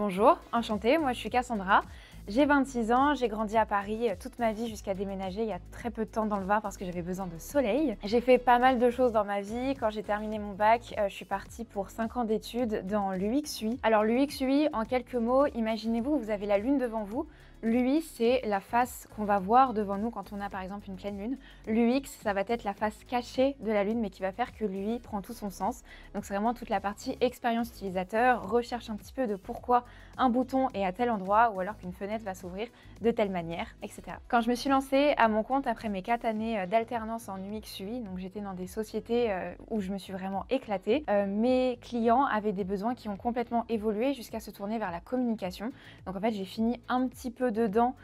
Bonjour, enchantée, moi je suis Cassandra, j'ai 26 ans, j'ai grandi à Paris toute ma vie jusqu'à déménager il y a très peu de temps dans le Var parce que j'avais besoin de soleil. J'ai fait pas mal de choses dans ma vie. Quand j'ai terminé mon bac, je suis partie pour 5 ans d'études dans l'UX UI. Alors l'UX UI, en quelques mots, imaginez-vous, vous avez la lune devant vous. L'UI, c'est la face qu'on va voir devant nous quand on a par exemple une pleine lune. L'UX, ça va être la face cachée de la lune, mais qui va faire que l'UI prend tout son sens. Donc c'est vraiment toute la partie expérience utilisateur, recherche un petit peu de pourquoi un bouton est à tel endroit ou alors qu'une fenêtre va s'ouvrir de telle manière, etc. Quand je me suis lancée à mon compte après mes 4 années d'alternance en UX UI, donc j'étais dans des sociétés où je me suis vraiment éclatée, mes clients avaient des besoins qui ont complètement évolué jusqu'à se tourner vers la communication. Donc en fait, j'ai fini un petit peu dedans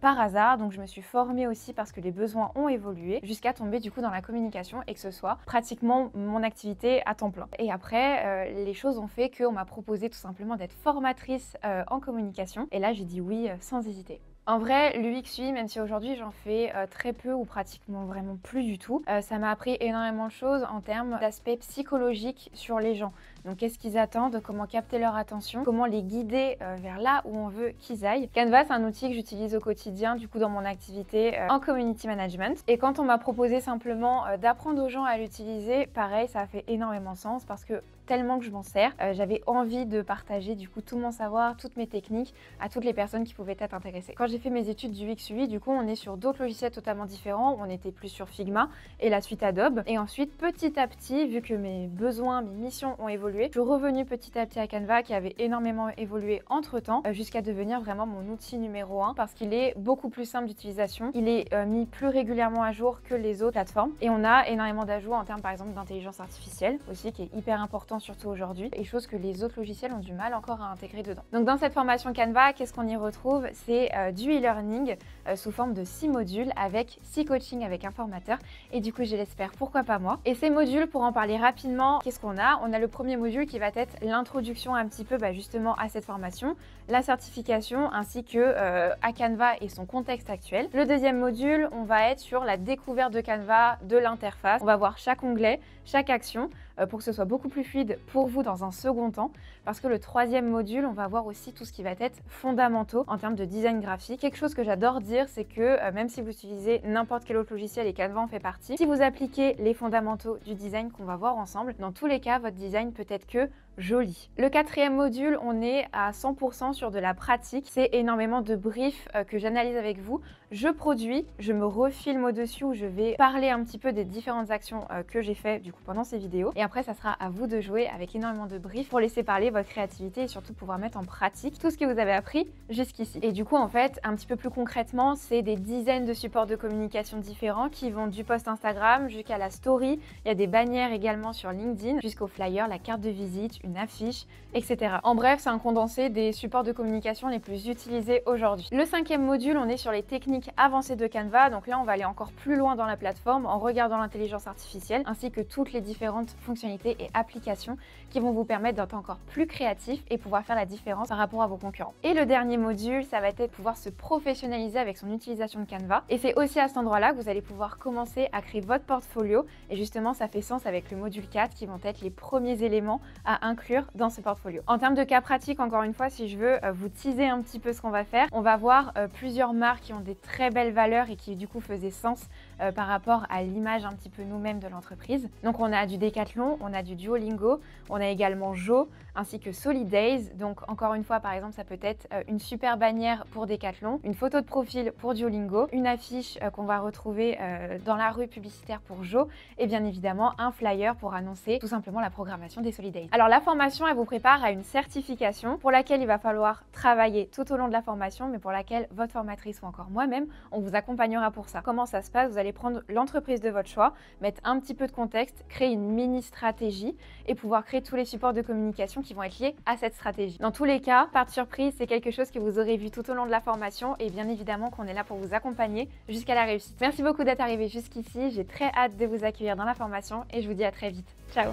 par hasard, donc je me suis formée aussi parce que les besoins ont évolué jusqu'à tomber du coup dans la communication et que ce soit pratiquement mon activité à temps plein. Et après, les choses ont fait qu'on m'a proposé tout simplement d'être formatrice en communication et là j'ai dit oui sans hésiter. En vrai, l'UX UI, même si aujourd'hui j'en fais très peu ou pratiquement vraiment plus du tout, ça m'a appris énormément de choses en termes d'aspect psychologique sur les gens. Donc qu'est-ce qu'ils attendent, comment capter leur attention, comment les guider vers là où on veut qu'ils aillent. Canva, c'est un outil que j'utilise au quotidien du coup dans mon activité en community management. Et quand on m'a proposé simplement d'apprendre aux gens à l'utiliser, pareil, ça a fait énormément sens parce que tellement que je m'en sers, j'avais envie de partager du coup tout mon savoir, toutes mes techniques à toutes les personnes qui pouvaient être intéressées. Quand j'ai fait mes études du UX UI, du coup on est sur d'autres logiciels totalement différents, on était plus sur Figma et la suite Adobe. Et ensuite petit à petit, vu que mes besoins, mes missions ont évolué, je suis revenue petit à petit à Canva qui avait énormément évolué entre temps jusqu'à devenir vraiment mon outil numéro 1 parce qu'il est beaucoup plus simple d'utilisation, il est mis plus régulièrement à jour que les autres plateformes et on a énormément d'ajouts en termes par exemple d'intelligence artificielle aussi qui est hyper important surtout aujourd'hui et chose que les autres logiciels ont du mal encore à intégrer dedans. Donc dans cette formation Canva, qu'est-ce qu'on y retrouve? C'est du e-learning sous forme de 6 modules avec 6 coachings avec un formateur et du coup je l'espère pourquoi pas moi. Et ces modules, pour en parler rapidement, qu'est-ce qu'on a? On a le premier module qui va être l'introduction un petit peu justement à cette formation, la certification ainsi que à Canva et son contexte actuel. Le deuxième module, on va être sur la découverte de Canva, de l'interface. On va voir chaque onglet, chaque action pour que ce soit beaucoup plus fluide pour vous dans un second temps. Parce que le troisième module, on va voir aussi tout ce qui va être fondamentaux en termes de design graphique. Quelque chose que j'adore dire, c'est que même si vous utilisez n'importe quel autre logiciel et Canva en fait partie, si vous appliquez les fondamentaux du design qu'on va voir ensemble, dans tous les cas, votre design peut être que joli. Le quatrième module, on est à 100% sur de la pratique. C'est énormément de briefs que j'analyse avec vous. Je produis, je me refilme au-dessus où je vais parler un petit peu des différentes actions que j'ai fait du coup pendant ces vidéos. Et après, ça sera à vous de jouer avec énormément de briefs pour laisser parler votre créativité et surtout pouvoir mettre en pratique tout ce que vous avez appris jusqu'ici. Et du coup, en fait, un petit peu plus concrètement, c'est des dizaines de supports de communication différents qui vont du post Instagram jusqu'à la story. Il y a des bannières également sur LinkedIn, jusqu'au flyer, la carte de visite, une affiche, etc. En bref, c'est un condensé des supports de communication les plus utilisés aujourd'hui. Le cinquième module, on est sur les techniques avancées de Canva. Donc là, on va aller encore plus loin dans la plateforme en regardant l'intelligence artificielle ainsi que toutes les différentes fonctionnalités et applications qui vont vous permettre d'être encore plus créatif et pouvoir faire la différence par rapport à vos concurrents. Et le dernier module, ça va être pouvoir se professionnaliser avec son utilisation de Canva. Et c'est aussi à cet endroit-là que vous allez pouvoir commencer à créer votre portfolio. Et justement, ça fait sens avec le module 4 qui vont être les premiers éléments à inclure dans ce portfolio. En termes de cas pratiques, encore une fois, si je veux vous teaser un petit peu ce qu'on va faire, on va voir plusieurs marques qui ont des très belles valeurs et qui du coup faisaient sens par rapport à l'image un petit peu nous-mêmes de l'entreprise. Donc on a du Decathlon, on a du Duolingo, on a également Jo, ainsi que Solidays. Donc encore une fois, par exemple, ça peut être une super bannière pour Decathlon, une photo de profil pour Duolingo, une affiche qu'on va retrouver dans la rue publicitaire pour Jo et bien évidemment un flyer pour annoncer tout simplement la programmation des Solidays. Alors la formation, elle vous prépare à une certification pour laquelle il va falloir travailler tout au long de la formation, mais pour laquelle votre formatrice ou encore moi-même, on vous accompagnera pour ça. Comment ça se passe? Vous allez prendre l'entreprise de votre choix, mettre un petit peu de contexte, créer une mini stratégie et pouvoir créer tous les supports de communication qui vont être liés à cette stratégie. Dans tous les cas, pas de surprise, c'est quelque chose que vous aurez vu tout au long de la formation et bien évidemment qu'on est là pour vous accompagner jusqu'à la réussite. Merci beaucoup d'être arrivé jusqu'ici, j'ai très hâte de vous accueillir dans la formation et je vous dis à très vite. Ciao!